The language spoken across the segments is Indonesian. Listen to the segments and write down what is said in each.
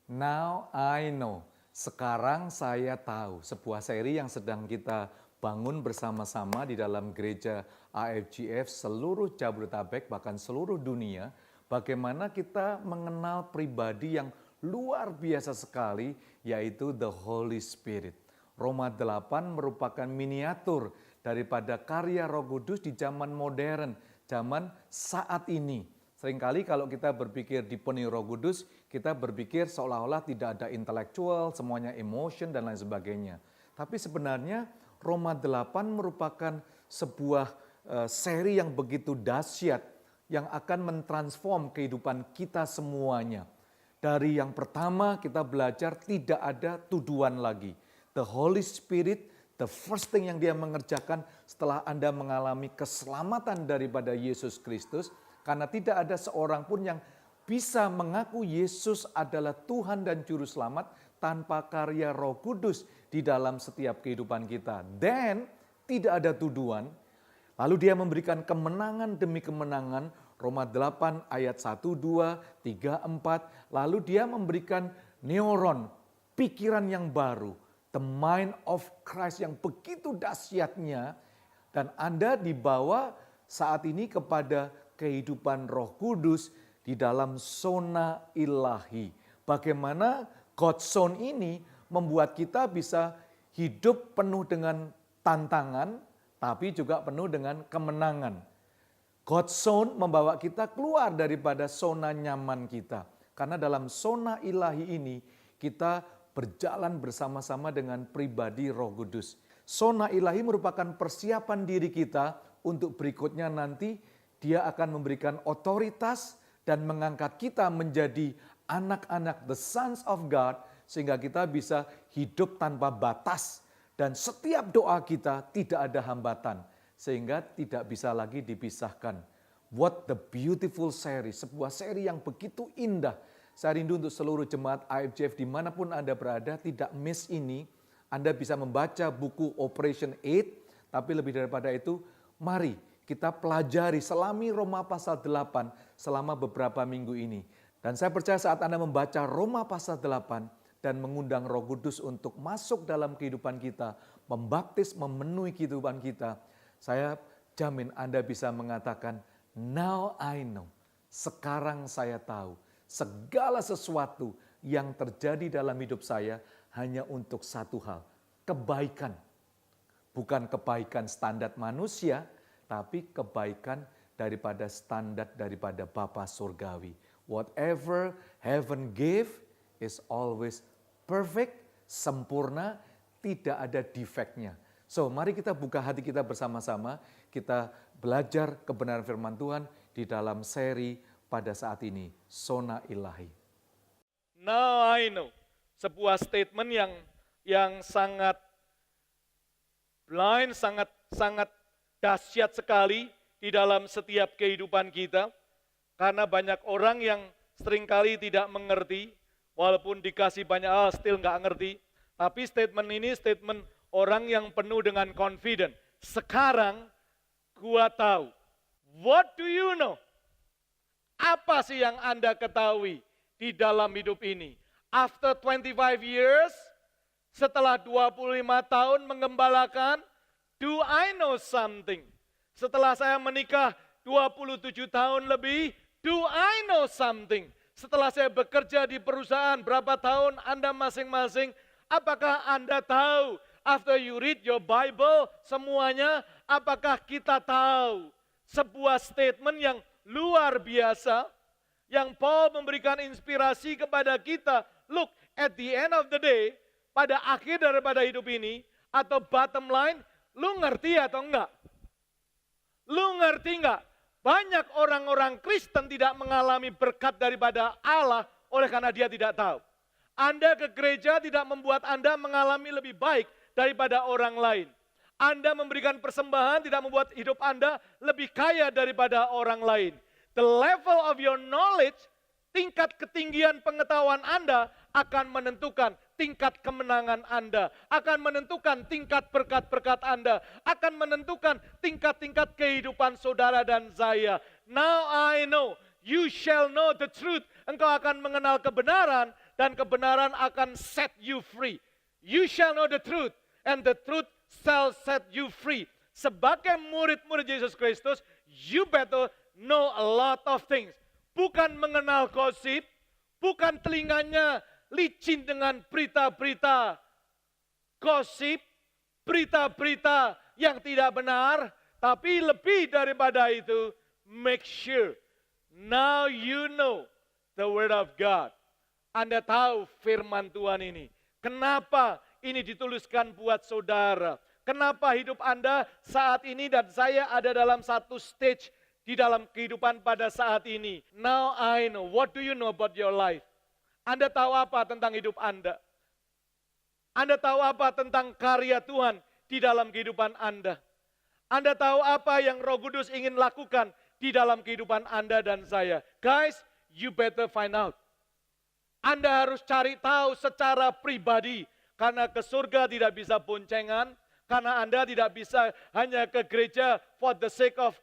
Now I know. Sekarang saya tahu. Sebuah seri yang sedang kita bangun bersama-sama di dalam gereja AFGF seluruh Jabodetabek bahkan seluruh dunia. Bagaimana kita mengenal pribadi yang luar biasa sekali yaitu the Holy Spirit. Roma 8 merupakan miniatur daripada karya Roh Kudus di zaman modern, zaman saat ini. Seringkali kalau kita berpikir dipenuhi Roh Kudus, kita berpikir seolah-olah tidak ada intelektual, semuanya emotion dan lain sebagainya. Tapi sebenarnya Roma 8 merupakan sebuah seri yang begitu dahsyat yang akan mentransform kehidupan kita semuanya. Dari yang pertama kita belajar tidak ada tuduhan lagi. The Holy Spirit, the first thing yang dia mengerjakan setelah Anda mengalami keselamatan daripada Yesus Kristus, karena tidak ada seorang pun yang bisa mengaku Yesus adalah Tuhan dan Juru Selamat tanpa karya Roh Kudus di dalam setiap kehidupan kita. Dan tidak ada tuduhan. Lalu dia memberikan kemenangan demi kemenangan. Roma 8 ayat 1, 2, 3, 4. Lalu dia memberikan neuron, pikiran yang baru. The mind of Christ yang begitu dahsyatnya. Dan Anda dibawa saat ini kepada kehidupan Roh Kudus di dalam zona ilahi. Bagaimana God Zone ini membuat kita bisa hidup penuh dengan tantangan, tapi juga penuh dengan kemenangan. God Zone membawa kita keluar daripada zona nyaman kita. Karena dalam zona ilahi ini kita berjalan bersama-sama dengan pribadi Roh Kudus. Zona ilahi merupakan persiapan diri kita untuk berikutnya nanti dia akan memberikan otoritas dan mengangkat kita menjadi anak-anak the sons of God sehingga kita bisa hidup tanpa batas dan setiap doa kita tidak ada hambatan sehingga tidak bisa lagi dipisahkan. What the beautiful series, sebuah seri yang begitu indah. Saya rindu untuk seluruh jemaat AFGF dimanapun Anda berada tidak miss ini. Anda bisa membaca buku Operation 8 tapi lebih daripada itu mari kita pelajari selami Roma pasal 8 selama beberapa minggu ini. Dan saya percaya saat Anda membaca Roma pasal 8 dan mengundang Roh Kudus untuk masuk dalam kehidupan kita, membaptis, memenuhi kehidupan kita, saya jamin Anda bisa mengatakan, now I know, sekarang saya tahu, segala sesuatu yang terjadi dalam hidup saya hanya untuk satu hal, kebaikan. Bukan kebaikan standar manusia, tapi kebaikan daripada standar daripada Bapa Surgawi. Whatever heaven gave is always perfect, sempurna, tidak ada defeknya. So, mari kita buka hati kita bersama-sama, kita belajar kebenaran firman Tuhan di dalam seri pada saat ini, Zona Ilahi. Now I know, sebuah statement yang sangat blind, sangat dahsyat sekali di dalam setiap kehidupan kita. Karena banyak orang yang seringkali tidak mengerti, walaupun dikasih banyak hal still nggak ngerti. Tapi statement ini statement orang yang penuh dengan confident. Sekarang gua tahu. What do you know? Apa sih yang Anda ketahui di dalam hidup ini? After 25 years, setelah 25 tahun mengembalakan, do I know something? Setelah saya menikah 27 tahun lebih, do I know something? Setelah saya bekerja di perusahaan berapa tahun Anda masing-masing, apakah Anda tahu? After you read your Bible, semuanya, apakah kita tahu? Sebuah statement yang luar biasa, yang Paul memberikan inspirasi kepada kita. Look, at the end of the day, pada akhir daripada hidup ini, atau bottom line, lu ngerti atau enggak? Lu ngerti enggak? Banyak orang-orang Kristen tidak mengalami berkat daripada Allah oleh karena dia tidak tahu. Anda ke gereja tidak membuat Anda mengalami lebih baik daripada orang lain. Anda memberikan persembahan tidak membuat hidup Anda lebih kaya daripada orang lain. The level of your knowledge, tingkat ketinggian pengetahuan Anda akan menentukan tingkat kemenangan Anda, akan menentukan tingkat berkat-berkat Anda, akan menentukan tingkat-tingkat kehidupan saudara dan saya. Now I know, you shall know the truth. Engkau akan mengenal kebenaran dan kebenaran akan set you free. You shall know the truth, and the truth shall set you free. Sebagai murid-murid Yesus Kristus, you better know a lot of things. Bukan mengenal gosip, bukan telinganya licin dengan berita-berita gosip, berita-berita yang tidak benar, tapi lebih daripada itu, make sure now you know the word of God. Anda tahu firman Tuhan ini. Kenapa ini dituliskan buat saudara? Kenapa hidup Anda saat ini dan saya ada dalam satu stage di dalam kehidupan pada saat ini? Now I know. What do you know about your life? Anda tahu apa tentang hidup Anda? Anda tahu apa tentang karya Tuhan di dalam kehidupan Anda? Anda tahu apa yang Roh Kudus ingin lakukan di dalam kehidupan Anda dan saya? Guys, you better find out. Anda harus cari tahu secara pribadi. Karena ke surga tidak bisa boncengan. Karena Anda tidak bisa hanya ke gereja for the sake of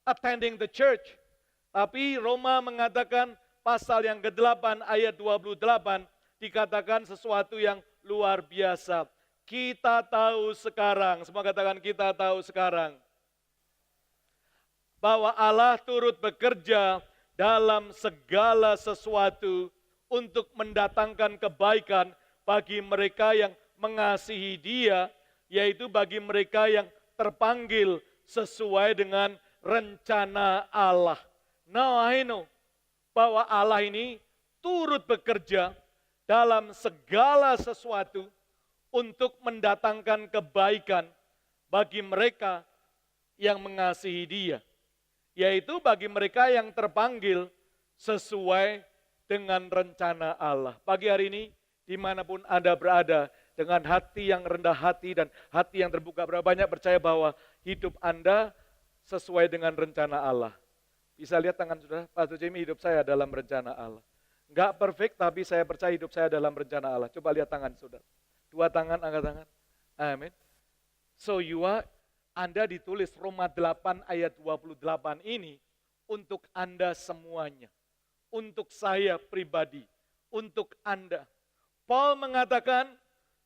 attending the church. Tapi Roma mengatakan pasal yang ke-8 ayat 28 dikatakan sesuatu yang luar biasa. Kita tahu sekarang, semua katakan kita tahu sekarang, bahwa Allah turut bekerja dalam segala sesuatu untuk mendatangkan kebaikan bagi mereka yang mengasihi Dia, yaitu bagi mereka yang terpanggil sesuai dengan rencana Allah. Now I know bahwa Allah ini turut bekerja dalam segala sesuatu untuk mendatangkan kebaikan bagi mereka yang mengasihi Dia, yaitu bagi mereka yang terpanggil sesuai dengan rencana Allah. Pagi hari ini, dimanapun Anda berada, dengan hati yang rendah hati dan hati yang terbuka, berapa banyak percaya bahwa hidup Anda sesuai dengan rencana Allah? Bisa lihat tangan saudara, Pastor Jamie, hidup saya dalam rencana Allah. Enggak perfect, tapi saya percaya hidup saya dalam rencana Allah. Coba lihat tangan saudara. Dua tangan, angkat tangan. Amin. So Anda ditulis Roma 8 ayat 28 ini untuk Anda semuanya. Untuk saya pribadi. Untuk Anda. Paul mengatakan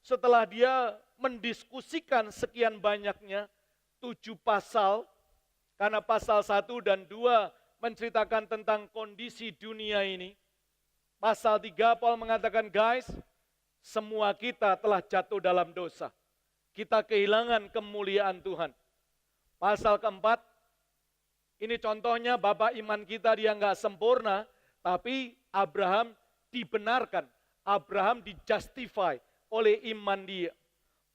setelah dia mendiskusikan sekian banyaknya 7 pasal, karena pasal 1 dan 2 menceritakan tentang kondisi dunia ini. Pasal 3 Paul mengatakan, guys, semua kita telah jatuh dalam dosa. Kita kehilangan kemuliaan Tuhan. Pasal keempat, ini contohnya bapak iman kita dia nggak sempurna, tapi Abraham dibenarkan. Abraham dijustify oleh iman dia.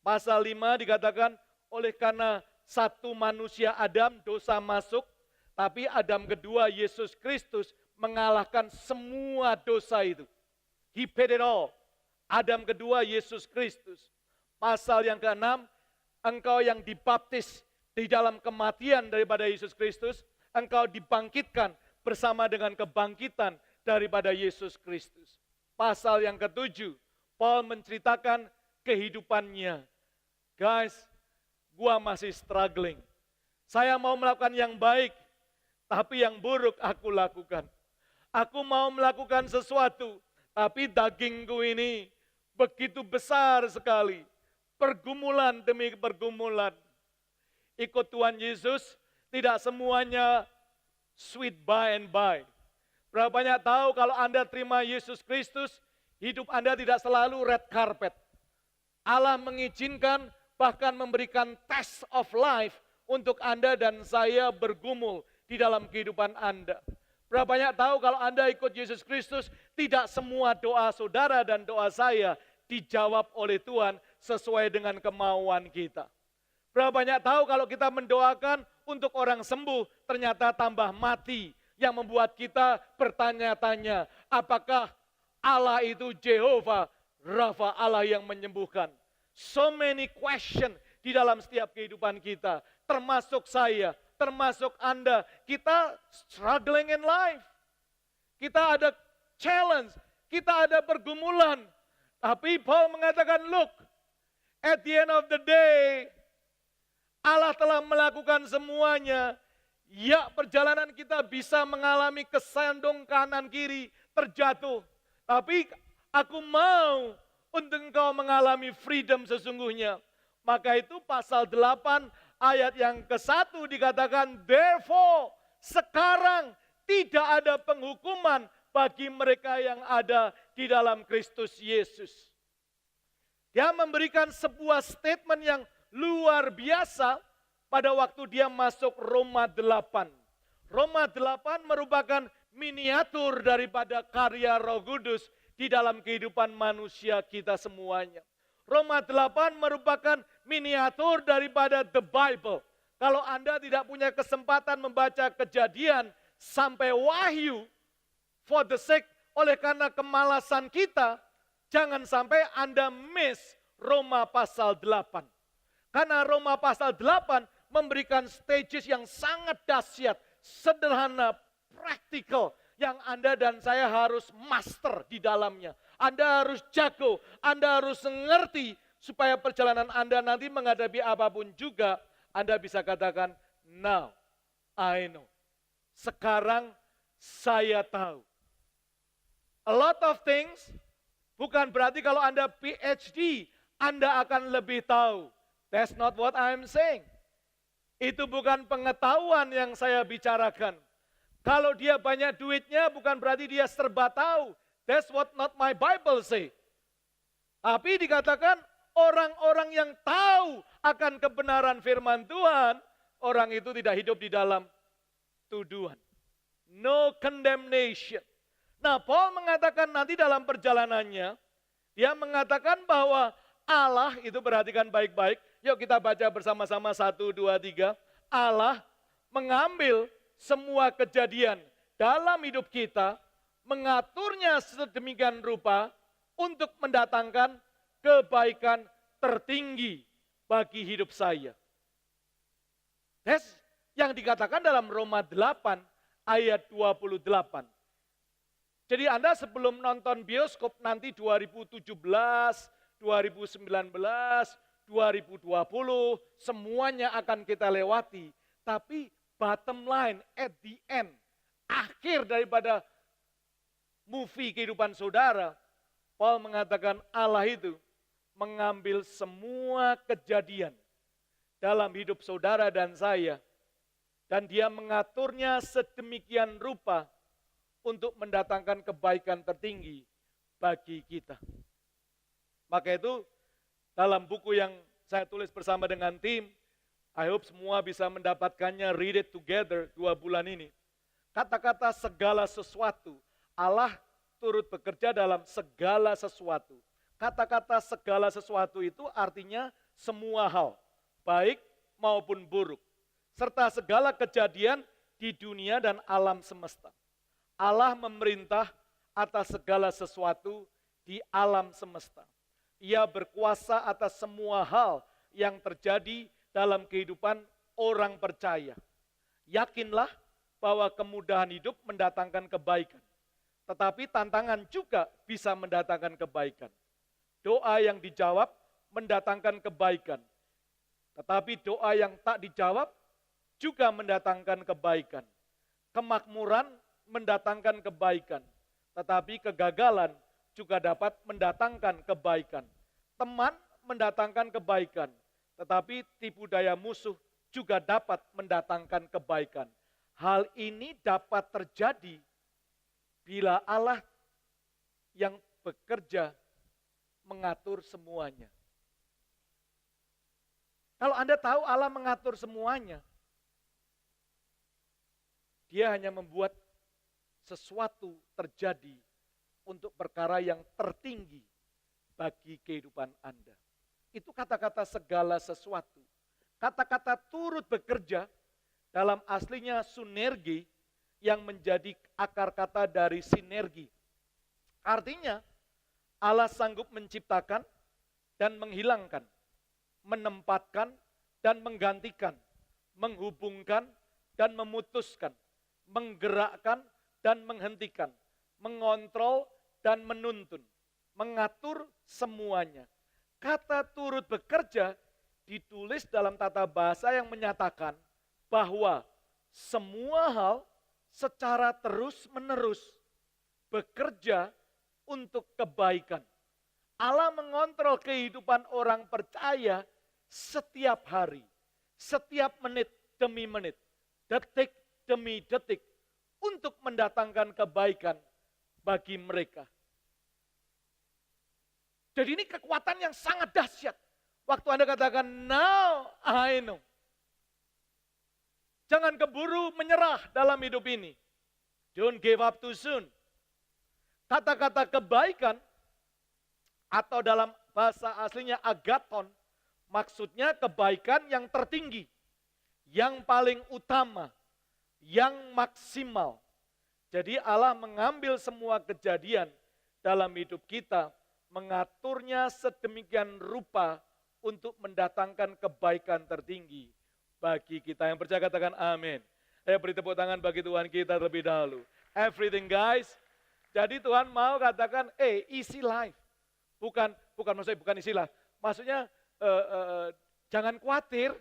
Pasal 5 dikatakan, oleh karena satu manusia Adam dosa masuk, tapi Adam kedua Yesus Kristus mengalahkan semua dosa itu. He paid it all. Adam kedua Yesus Kristus. Pasal yang ke-6, engkau yang dibaptis di dalam kematian daripada Yesus Kristus, engkau dibangkitkan bersama dengan kebangkitan daripada Yesus Kristus. Pasal yang ke-7, Paul menceritakan kehidupannya. Guys, gua masih struggling. Saya mau melakukan yang baik, tapi yang buruk aku lakukan. Aku mau melakukan sesuatu, tapi dagingku ini begitu besar sekali. Pergumulan demi pergumulan. Ikut Tuhan Yesus, tidak semuanya sweet by and by. Berapa banyak tahu kalau Anda terima Yesus Kristus, hidup Anda tidak selalu red carpet. Allah mengizinkan, bahkan memberikan test of life untuk Anda dan saya bergumul di dalam kehidupan Anda. Berapa banyak tahu kalau Anda ikut Yesus Kristus, tidak semua doa saudara dan doa saya dijawab oleh Tuhan sesuai dengan kemauan kita. Berapa banyak tahu kalau kita mendoakan untuk orang sembuh, ternyata tambah mati, yang membuat kita bertanya-tanya, apakah Allah itu Jehovah Rafa, Allah yang menyembuhkan. So many question di dalam setiap kehidupan kita, termasuk saya, termasuk Anda. Kita struggling in life. Kita ada challenge, kita ada pergumulan. Tapi Paul mengatakan, look, at the end of the day, Allah telah melakukan semuanya. Ya, perjalanan kita bisa mengalami kesandung kanan kiri, terjatuh. Tapi aku mau untuk engkau mengalami freedom sesungguhnya. Maka itu pasal 8 ayat yang ke-1 dikatakan, therefore sekarang tidak ada penghukuman bagi mereka yang ada di dalam Kristus Yesus. Dia memberikan sebuah statement yang luar biasa pada waktu dia masuk Roma 8. Roma 8 merupakan miniatur daripada karya Roh Kudus di dalam kehidupan manusia kita semuanya. Roma 8 merupakan miniatur daripada the Bible. Kalau Anda tidak punya kesempatan membaca Kejadian sampai Wahyu, for the sake oleh karena kemalasan kita, jangan sampai Anda miss Roma pasal 8. Karena Roma pasal 8 memberikan stages yang sangat dahsyat, sederhana, praktikal, yang Anda dan saya harus master di dalamnya. Anda harus jago, Anda harus mengerti, supaya perjalanan Anda nanti menghadapi apapun juga, Anda bisa katakan, now I know. Sekarang saya tahu. A lot of things, bukan berarti kalau Anda PhD, Anda akan lebih tahu. That's not what I'm saying. Itu bukan pengetahuan yang saya bicarakan. Kalau dia banyak duitnya bukan berarti dia serba tahu. That's what not my Bible say. Tapi dikatakan orang-orang yang tahu akan kebenaran firman Tuhan, orang itu tidak hidup di dalam tuduhan. No condemnation. Nah, Paul mengatakan nanti dalam perjalanannya, dia mengatakan bahwa Allah, itu perhatikan baik-baik, yuk kita baca bersama-sama 1, 2, 3. Allah mengambil semua kejadian dalam hidup kita, mengaturnya sedemikian rupa untuk mendatangkan kebaikan tertinggi bagi hidup saya. That's yang dikatakan dalam Roma 8 ayat 28. Jadi Anda sebelum nonton bioskop nanti 2017, 2019, 2020, semuanya akan kita lewati. Tapi bottom line, at the end, akhir daripada movie kehidupan saudara, Paul mengatakan Allah itu mengambil semua kejadian dalam hidup saudara dan saya, dan dia mengaturnya sedemikian rupa untuk mendatangkan kebaikan tertinggi bagi kita. Maka itu dalam buku yang saya tulis bersama dengan tim, I hope semua bisa mendapatkannya, read it together 2 bulan ini. Kata-kata segala sesuatu, Allah turut bekerja dalam segala sesuatu. Kata-kata segala sesuatu itu artinya semua hal, baik maupun buruk. Serta segala kejadian di dunia dan alam semesta. Allah memerintah atas segala sesuatu di alam semesta. Ia berkuasa atas semua hal yang terjadi dalam kehidupan orang percaya. Yakinlah bahwa kemudahan hidup mendatangkan kebaikan. Tetapi tantangan juga bisa mendatangkan kebaikan. Doa yang dijawab mendatangkan kebaikan. Tetapi doa yang tak dijawab juga mendatangkan kebaikan. Kemakmuran mendatangkan kebaikan. Tetapi kegagalan juga dapat mendatangkan kebaikan. Teman mendatangkan kebaikan. Tetapi tipu daya musuh juga dapat mendatangkan kebaikan. Hal ini dapat terjadi bila Allah yang bekerja mengatur semuanya. Kalau Anda tahu Allah mengatur semuanya, Dia hanya membuat sesuatu terjadi untuk perkara yang tertinggi bagi kehidupan Anda. Itu kata-kata segala sesuatu. Kata-kata turut bekerja dalam aslinya sunergi yang menjadi akar kata dari sinergi. Artinya Allah sanggup menciptakan dan menghilangkan, menempatkan dan menggantikan, menghubungkan dan memutuskan, menggerakkan dan menghentikan, mengontrol dan menuntun, mengatur semuanya. Kata turut bekerja ditulis dalam tata bahasa yang menyatakan bahwa semua hal secara terus-menerus bekerja untuk kebaikan. Allah mengontrol kehidupan orang percaya setiap hari, setiap menit demi menit, detik demi detik, untuk mendatangkan kebaikan bagi mereka. Jadi ini kekuatan yang sangat dahsyat. Waktu Anda katakan, now I know. Jangan keburu menyerah dalam hidup ini. Don't give up too soon. Kata-kata kebaikan, atau dalam bahasa aslinya agaton, maksudnya kebaikan yang tertinggi, yang paling utama, yang maksimal. Jadi Allah mengambil semua kejadian dalam hidup kita, mengaturnya sedemikian rupa untuk mendatangkan kebaikan tertinggi bagi kita. Yang percaya katakan amin. Ayo beri tepuk tangan bagi Tuhan kita terlebih dahulu. Everything guys. Jadi Tuhan mau katakan, easy life. Bukan istilah. Maksudnya jangan khawatir.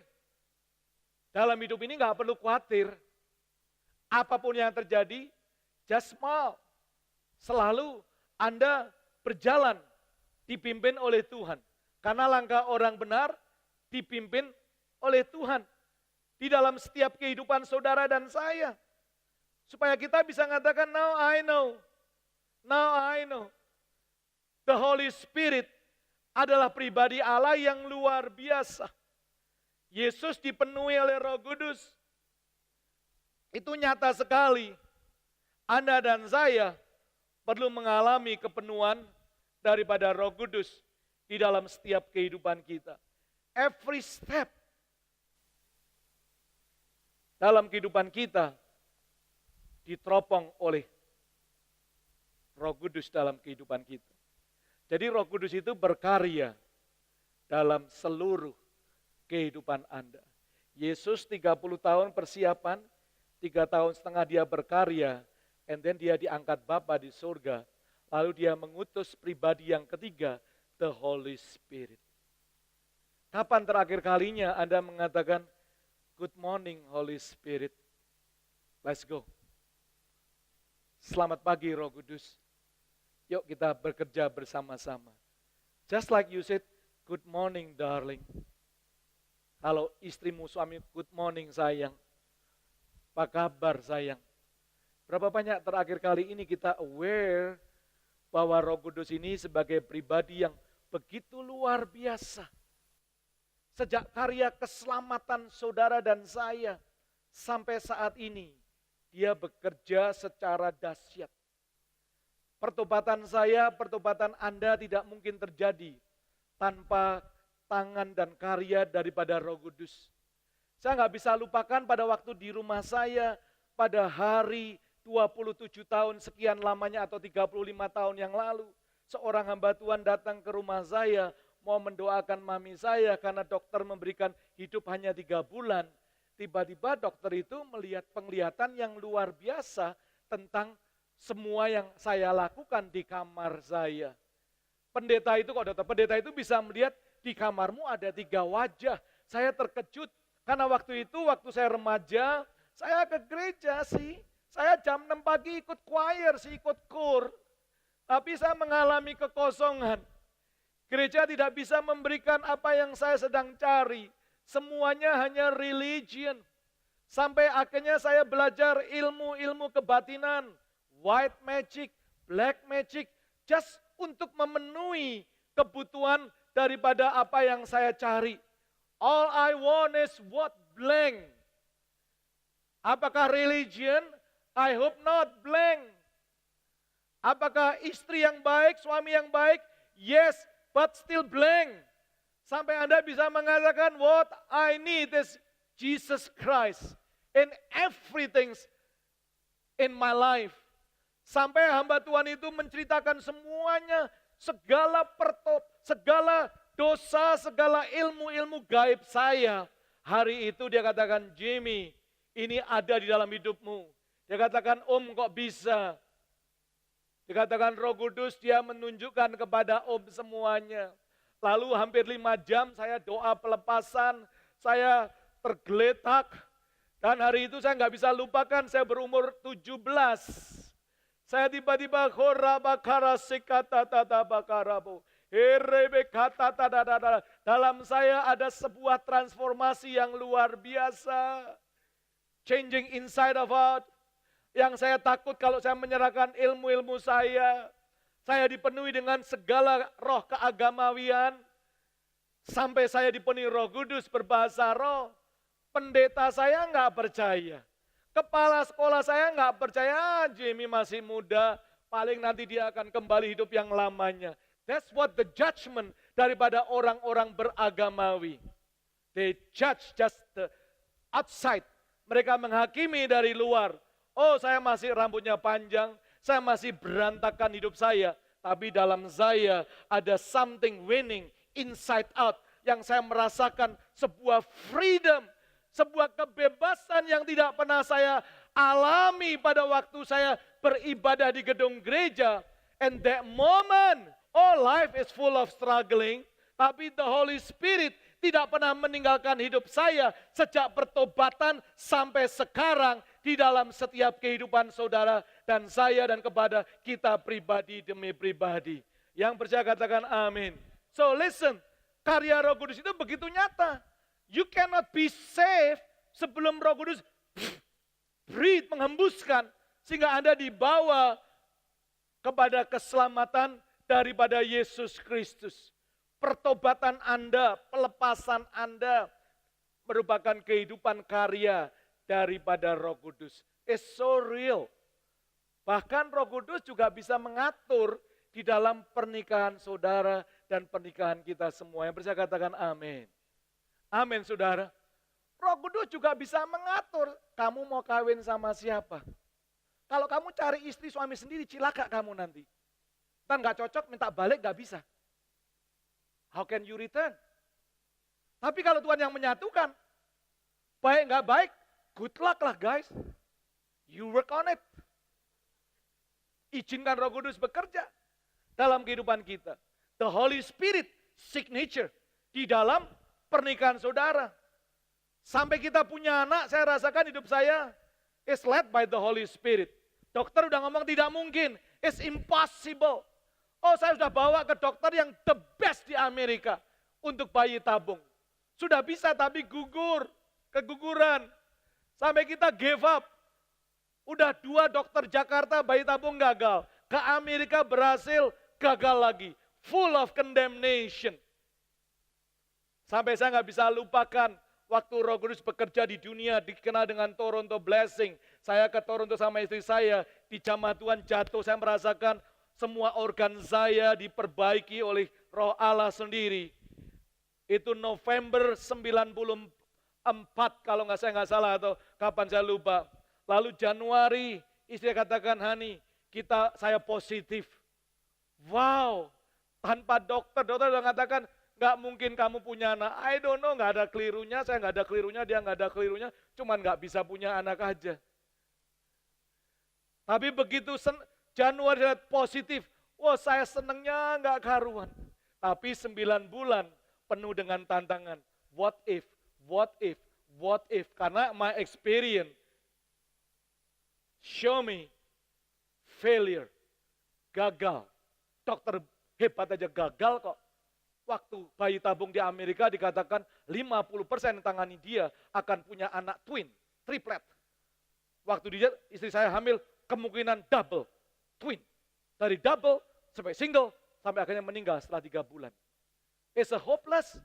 Dalam hidup ini nggak perlu khawatir. Apapun yang terjadi, just smile. Selalu Anda berjalan dipimpin oleh Tuhan. Karena langkah orang benar dipimpin oleh Tuhan. Di dalam setiap kehidupan saudara dan saya. Supaya kita bisa mengatakan, now I know. Now I know. The Holy Spirit adalah pribadi Allah yang luar biasa. Yesus dipenuhi oleh Roh Kudus. Itu nyata sekali. Anda dan saya perlu mengalami kepenuhan daripada Roh Kudus di dalam setiap kehidupan kita. Every step dalam kehidupan kita diteropong oleh Roh Kudus dalam kehidupan kita. Jadi Roh Kudus itu berkarya dalam seluruh kehidupan Anda. Yesus 30 tahun persiapan, 3 tahun setengah dia berkarya, and then dia diangkat Bapa di surga. Lalu dia mengutus pribadi yang ketiga, the Holy Spirit. Kapan terakhir kalinya Anda mengatakan, good morning Holy Spirit, let's go. Selamat pagi Roh Kudus. Yuk kita bekerja bersama-sama. Just like you said, good morning darling. Kalau istrimu, suami, good morning sayang. Apa kabar sayang? Berapa banyak terakhir kali ini kita aware bahwa Roh Kudus ini sebagai pribadi yang begitu luar biasa. Sejak karya keselamatan saudara dan saya sampai saat ini, dia bekerja secara dahsyat. Pertobatan saya, pertobatan Anda tidak mungkin terjadi tanpa tangan dan karya daripada Roh Kudus. Saya nggak bisa lupakan pada waktu di rumah saya pada hari 27 tahun sekian lamanya atau 35 tahun yang lalu. Seorang hamba Tuhan datang ke rumah saya mau mendoakan mami saya karena dokter memberikan hidup hanya 3 bulan. Tiba-tiba dokter itu melihat penglihatan yang luar biasa tentang semua yang saya lakukan di kamar saya. Pendeta itu bisa melihat di kamarmu ada 3 wajah. Saya terkejut karena waktu itu, waktu saya remaja, saya ke gereja sih. Saya jam 6 pagi ikut choir sih, ikut kur. Tapi saya mengalami kekosongan. Gereja tidak bisa memberikan apa yang saya sedang cari. Semuanya hanya religion. Sampai akhirnya saya belajar ilmu-ilmu kebatinan. White magic, black magic, just untuk memenuhi kebutuhan daripada apa yang saya cari. All I want is what blank. Apakah religion? I hope not blank. Apakah istri yang baik, suami yang baik? Yes, but still blank. Sampai Anda bisa mengatakan, what I need is Jesus Christ in everything in my life. Sampai hamba Tuhan itu menceritakan semuanya, segala dosa, segala ilmu-ilmu gaib saya. Hari itu dia katakan, Jimmy, ini ada di dalam hidupmu. Dia katakan, Om kok bisa? Dikatakan Roh Kudus, dia menunjukkan kepada Om semuanya. Lalu hampir 5 jam saya doa pelepasan, saya tergeletak. Dan hari itu saya nggak bisa lupakan, saya berumur 17. Saya tiba-tiba korabakara sikata tata bakarabo. Herebe kata tata. Dalam saya ada sebuah transformasi yang luar biasa. Changing inside of out. Yang saya takut kalau saya menyerahkan ilmu-ilmu saya. Saya dipenuhi dengan segala roh keagamawian. Sampai saya dipenuhi Roh Kudus berbahasa roh. Pendeta saya nggak percaya. Kepala sekolah saya nggak percaya, Jimmy masih muda, paling nanti dia akan kembali hidup yang lamanya. That's what the judgment daripada orang-orang beragamawi. They judge just the outside. Mereka menghakimi dari luar. Oh, saya masih rambutnya panjang, saya masih berantakan hidup saya. Tapi dalam saya ada something winning inside out. Yang saya merasakan sebuah freedom. Sebuah kebebasan yang tidak pernah saya alami pada waktu saya beribadah di gedung gereja. And that moment, life is full of struggling. Tapi the Holy Spirit tidak pernah meninggalkan hidup saya sejak pertobatan sampai sekarang di dalam setiap kehidupan saudara dan saya dan kepada kita pribadi demi pribadi. Yang percaya katakan amin. So listen, karya Roh Kudus itu begitu nyata. You cannot be saved sebelum Roh Kudus breathe, menghembuskan, sehingga Anda dibawa kepada keselamatan daripada Yesus Kristus. Pertobatan Anda, pelepasan Anda merupakan kehidupan karya daripada Roh Kudus. It's so real. Bahkan Roh Kudus juga bisa mengatur di dalam pernikahan saudara dan pernikahan kita semua. Yang percaya katakan amin. Amin saudara. Roh Kudus juga bisa mengatur kamu mau kawin sama siapa. Kalau kamu cari istri suami sendiri, cilaka kamu nanti. Ntar gak cocok, minta balik gak bisa. How can you return? Tapi kalau Tuhan yang menyatukan, baik gak baik, good luck lah guys. You work on it. Izinkan Roh Kudus bekerja dalam kehidupan kita. The Holy Spirit signature di dalam pernikahan saudara. Sampai kita punya anak, saya rasakan hidup saya is led by the Holy Spirit. Dokter udah ngomong tidak mungkin, it's impossible. Oh, saya sudah bawa ke dokter yang the best di Amerika untuk bayi tabung. Sudah bisa tapi keguguran. Sampai kita give up. Udah 2 dokter Jakarta bayi tabung gagal. Ke Amerika berhasil, gagal lagi. Full of condemnation. Sampai saya nggak bisa lupakan waktu Roh Kudus bekerja di dunia dikenal dengan Toronto Blessing. Saya ke Toronto sama istri saya, di jamaah Tuhan jatuh, saya merasakan semua organ saya diperbaiki oleh Roh Allah sendiri. Itu November 94 kalau saya nggak salah atau kapan saya lupa. Lalu Januari istri katakan, Hani, saya positif. Wow, tanpa dokter udah mengatakan, nggak mungkin kamu punya anak. I don't know, nggak ada kelirunya, saya nggak ada kelirunya, dia nggak ada kelirunya, cuman nggak bisa punya anak aja. Tapi begitu Januari positif, wah saya senengnya nggak karuan. Tapi 9 bulan penuh dengan tantangan. What if, karena my experience show me failure, gagal. Dokter hebat aja gagal kok. Waktu bayi tabung di Amerika dikatakan 50% tangani dia akan punya anak twin, triplet. Waktu dia istri saya hamil kemungkinan double, twin. Dari double sampai single sampai akhirnya meninggal setelah 3 bulan. It's a hopeless.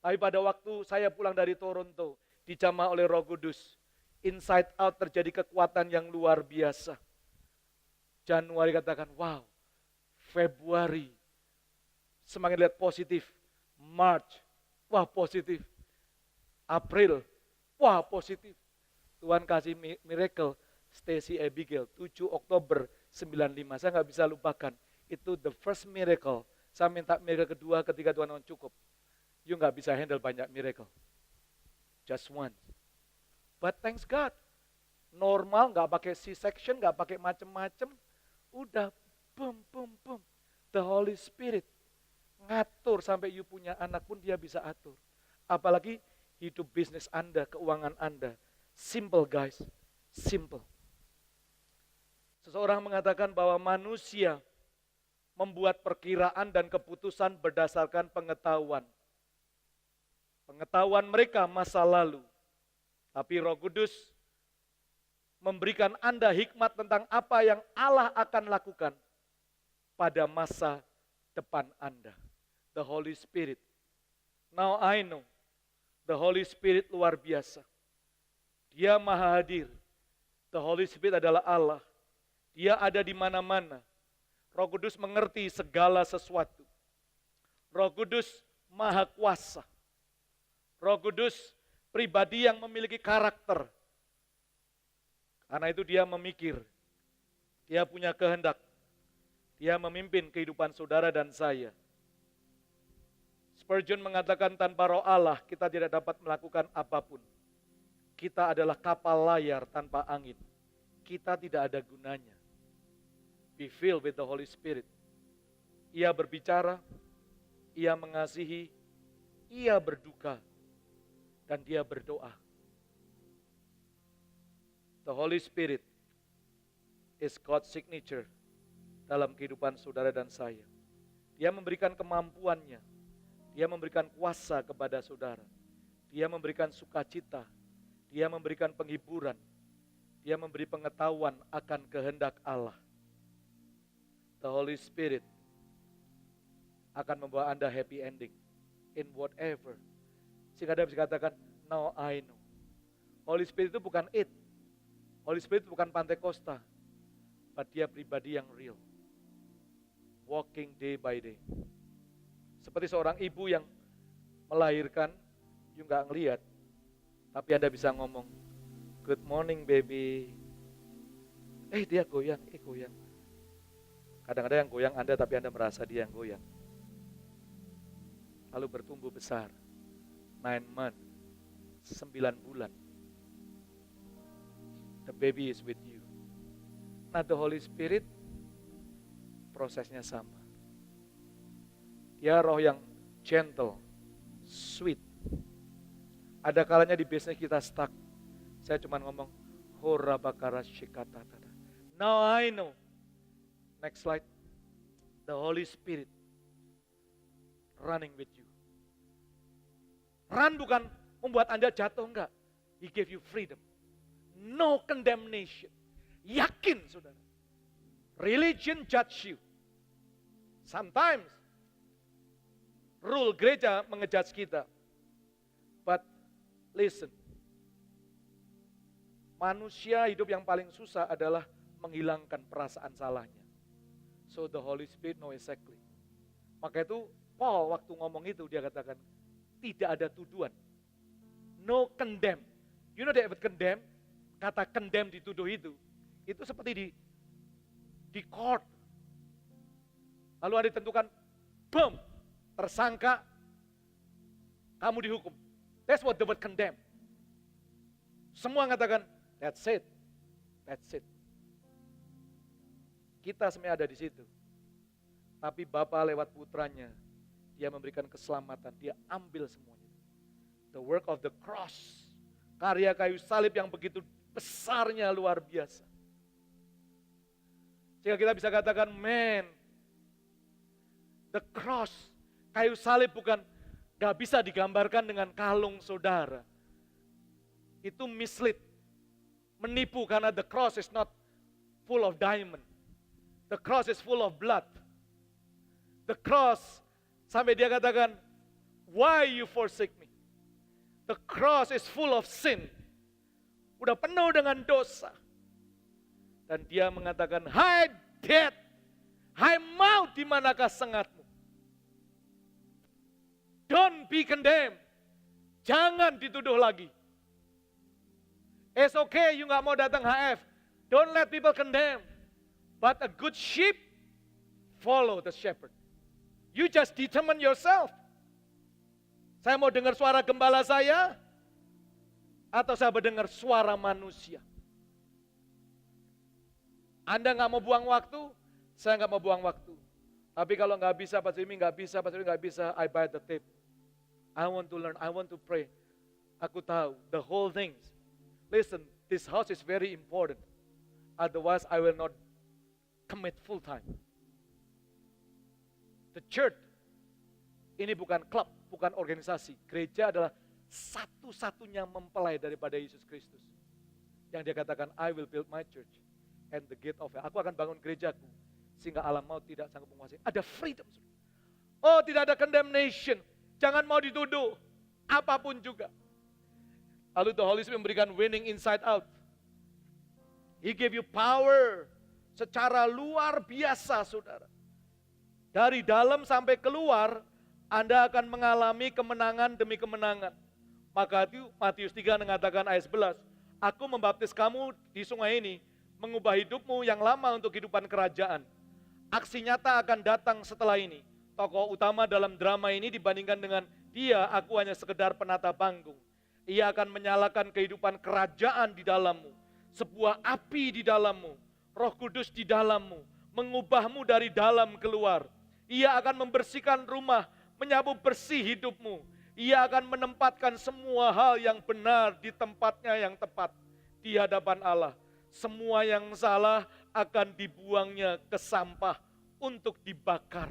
Tapi pada waktu saya pulang dari Toronto, dijamah oleh Roh Kudus, inside out terjadi kekuatan yang luar biasa. Januari katakan, wow, Februari, semakin lihat positif. March, wah positif. April, wah positif. Tuhan kasih miracle, Stacy Abigail, 7 Oktober 95. Saya nggak bisa lupakan. Itu the first miracle. Saya minta miracle kedua, ketiga Tuhan cukup. You nggak bisa handle banyak miracle. Just one. But thanks God. Normal, nggak pakai C-section, nggak pakai macem-macem. Udah, boom. The Holy Spirit ngatur sampai you punya anak pun dia bisa atur. Apalagi hidup bisnis Anda, keuangan Anda. Simple guys, simple. Seseorang mengatakan bahwa manusia membuat perkiraan dan keputusan berdasarkan pengetahuan. Pengetahuan mereka masa lalu. Tapi Roh Kudus memberikan Anda hikmat tentang apa yang Allah akan lakukan pada masa depan Anda. The Holy Spirit. Now I know, the Holy Spirit luar biasa. Dia maha hadir. The Holy Spirit adalah Allah. Dia ada di mana-mana. Roh Kudus mengerti segala sesuatu. Roh Kudus maha kuasa. Roh Kudus pribadi yang memiliki karakter. Karena itu dia memikir. Dia punya kehendak. Dia memimpin kehidupan saudara dan saya. Spurgeon mengatakan tanpa roh Allah kita tidak dapat melakukan apapun. Kita adalah kapal layar tanpa angin. Kita tidak ada gunanya. Be filled with the Holy Spirit. Ia berbicara, ia mengasihi, ia berduka, dan dia berdoa. The Holy Spirit is God's signature dalam kehidupan saudara dan saya. Dia memberikan kemampuannya, dia memberikan kuasa kepada saudara, dia memberikan sukacita, dia memberikan penghiburan, dia memberi pengetahuan akan kehendak Allah. The Holy Spirit akan membawa Anda happy ending in whatever. Sehingga Anda bisa katakan, now I know. Holy Spirit itu bukan it. Holy Spirit itu bukan Pantai Costa. But dia pribadi yang real. Walking day by day. Seperti seorang ibu yang melahirkan, you nggak ngelihat, tapi Anda bisa ngomong, good morning baby. Dia goyang, goyang. Kadang-kadang yang goyang Anda, tapi Anda merasa dia yang goyang. Lalu bertumbuh besar. 9 months, 9 bulan. The baby is with you. Nah, the Holy Spirit, prosesnya sama. Dia roh yang gentle, sweet. Ada kalanya di bisnis kita stuck. Saya cuma ngomong, hora bakara shikata. Now I know. Next slide. The Holy Spirit running with you. Run bukan membuat Anda jatuh, enggak. He gave you freedom. No condemnation. Yakin, saudara. Religion judge you. Sometimes rule gereja mengejudge kita. But listen. Manusia hidup yang paling susah adalah menghilangkan perasaan salahnya. So the Holy Spirit know exactly. Maka itu Paul waktu ngomong itu dia katakan tidak ada tuduhan. No condemn. You know that word condemn? Kata condemn dituduh itu seperti di court. Lalu ada ditentukan, boom, tersangka, kamu dihukum. That's what the word condemn. Semua mengatakan, that's it. Kita sebenarnya ada di situ. Tapi Bapa lewat putranya, dia memberikan keselamatan, dia ambil semuanya. The work of the cross, karya kayu salib yang begitu besarnya luar biasa. Sehingga kita bisa katakan, man, the cross, kayu salib bukan gak bisa digambarkan dengan kalung saudara. Itu mislead, menipu karena the cross is not full of diamond. The cross is full of blood. The cross, sampai dia katakan, why you forsake me? The cross is full of sin. Udah penuh dengan dosa. Dan dia mengatakan, hai death, hai maut, di manakah sengatmu? Don't be condemned. Jangan dituduh lagi. It's okay, you gak mau datang HF. Don't let people condemn. But a good sheep follow the shepherd. You just determine yourself. Saya mau dengar suara gembala saya, atau saya mendengar suara manusia. Anda nggak mau buang waktu, saya nggak mau buang waktu. Tapi kalau nggak bisa, Pak Jimmy nggak bisa, Pak Jimmy nggak bisa, I buy the tape. I want to learn, I want to pray. Aku tahu the whole things. Listen, this house is very important. Otherwise, I will not commit full time. The church ini bukan klub, bukan organisasi. Gereja adalah satu-satunya mempelai daripada Yesus Kristus. Yang dia katakan, I will build my church and the gate of hell. Aku akan bangun gerejaku sehingga alam maut tidak sanggup menguasai. Ada freedom. Oh, tidak ada condemnation. Jangan mau dituduh. Apapun juga. Lalu the Holy Spirit memberikan winning inside out. He gave you power secara luar biasa, saudara. Dari dalam sampai keluar, Anda akan mengalami kemenangan demi kemenangan. Maka itu Matius 3 mengatakan ayat 11, Aku membaptis kamu di sungai ini, mengubah hidupmu yang lama untuk kehidupan kerajaan. Aksi nyata akan datang setelah ini. Tokoh utama dalam drama ini dibandingkan dengan dia, aku hanya sekedar penata panggung. Ia akan menyalakan kehidupan kerajaan di dalammu. Sebuah api di dalammu. Roh Kudus di dalammu. Mengubahmu dari dalam keluar. Ia akan membersihkan rumah, menyapu bersih hidupmu. Ia akan menempatkan semua hal yang benar di tempatnya yang tepat di hadapan Allah. Semua yang salah akan dibuangnya ke sampah untuk dibakar.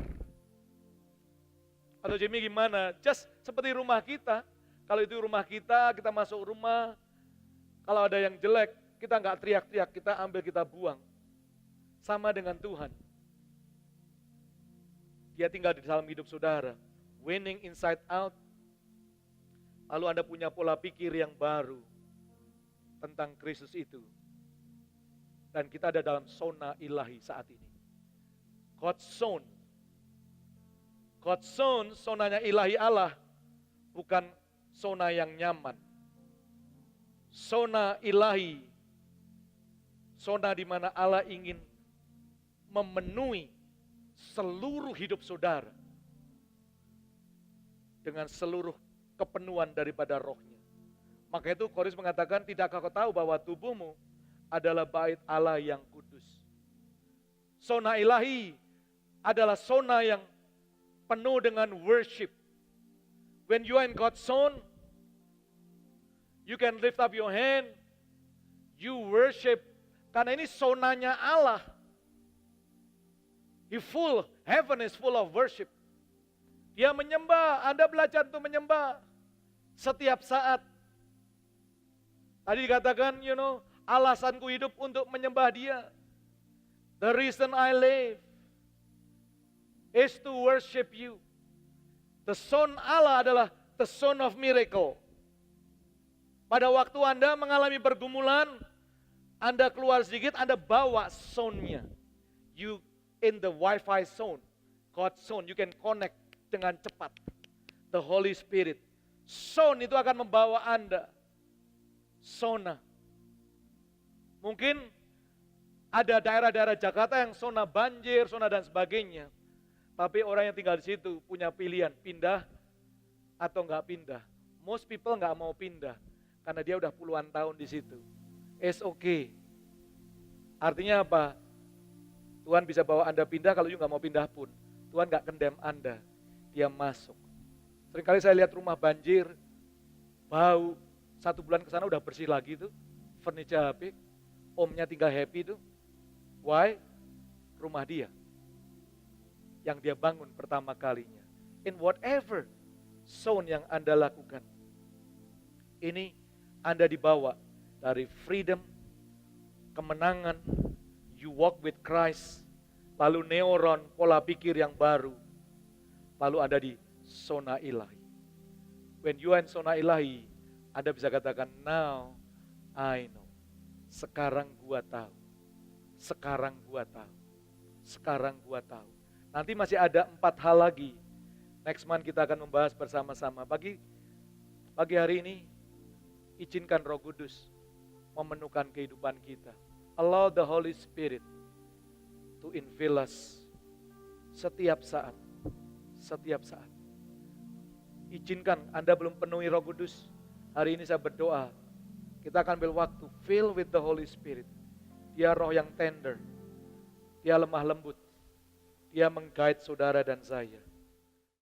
Atau Jimmy gimana? Just seperti rumah kita. Kalau itu rumah kita, kita masuk rumah. Kalau ada yang jelek, kita nggak teriak-teriak, kita ambil, kita buang. Sama dengan Tuhan. Dia tinggal di dalam hidup saudara. Winning inside out. Lalu Anda punya pola pikir yang baru tentang Kristus itu. Dan kita ada dalam zona ilahi saat ini. God's zone. God's zone, zonanya ilahi Allah, bukan zona yang nyaman. Zona ilahi, zona di mana Allah ingin memenuhi seluruh hidup saudara dengan seluruh kepenuhan daripada rohnya. Maka itu Korintus mengatakan, tidakkah kau tahu bahwa tubuhmu adalah bait Allah yang kudus. Zona ilahi adalah zona yang penuh dengan worship. When you are in God's zone, you can lift up your hand, you worship, karena ini zonanya Allah. Heaven is full of worship. Dia menyembah, Anda belajar untuk menyembah setiap saat. Tadi dikatakan, alasanku hidup untuk menyembah Dia. The reason I live is to worship you. The zone Allah adalah the zone of miracle. Pada waktu Anda mengalami pergumulan, Anda keluar sedikit, Anda bawa zone-nya. You in the Wi-Fi zone, God's zone, you can connect dengan cepat. The Holy Spirit. Zone itu akan membawa Anda. Zona. Mungkin ada daerah-daerah Jakarta yang zona banjir, zona dan sebagainya. Tapi orang yang tinggal di situ punya pilihan, pindah atau enggak pindah. Most people enggak mau pindah, karena dia udah puluhan tahun di situ. It's okay. Artinya apa? Tuhan bisa bawa Anda pindah, kalau you enggak mau pindah pun. Tuhan enggak condemn Anda, Dia masuk. Seringkali saya lihat rumah banjir, bau, 1 bulan ke sana udah bersih lagi tuh, furniture habis, omnya tinggal happy tuh. Why? Rumah dia. Yang dia bangun pertama kalinya. In whatever zone yang Anda lakukan. Ini Anda dibawa dari freedom, kemenangan, you walk with Christ, lalu neuron, pola pikir yang baru, lalu Anda di zona ilahi. When you are in zona ilahi, Anda bisa katakan, now I know. Sekarang gua tahu. Sekarang gua tahu. Sekarang gua tahu. Nanti masih ada 4 hal lagi. Next month kita akan membahas bersama-sama. Pagi hari ini, izinkan Roh Kudus memenuhkan kehidupan kita. Allow the Holy Spirit to infill us setiap saat. Setiap saat. Izinkan, Anda belum penuhi Roh Kudus. Hari ini saya berdoa, kita akan ambil waktu, fill with the Holy Spirit. Dia roh yang tender. Dia lemah lembut. Dia meng-guide saudara dan saya.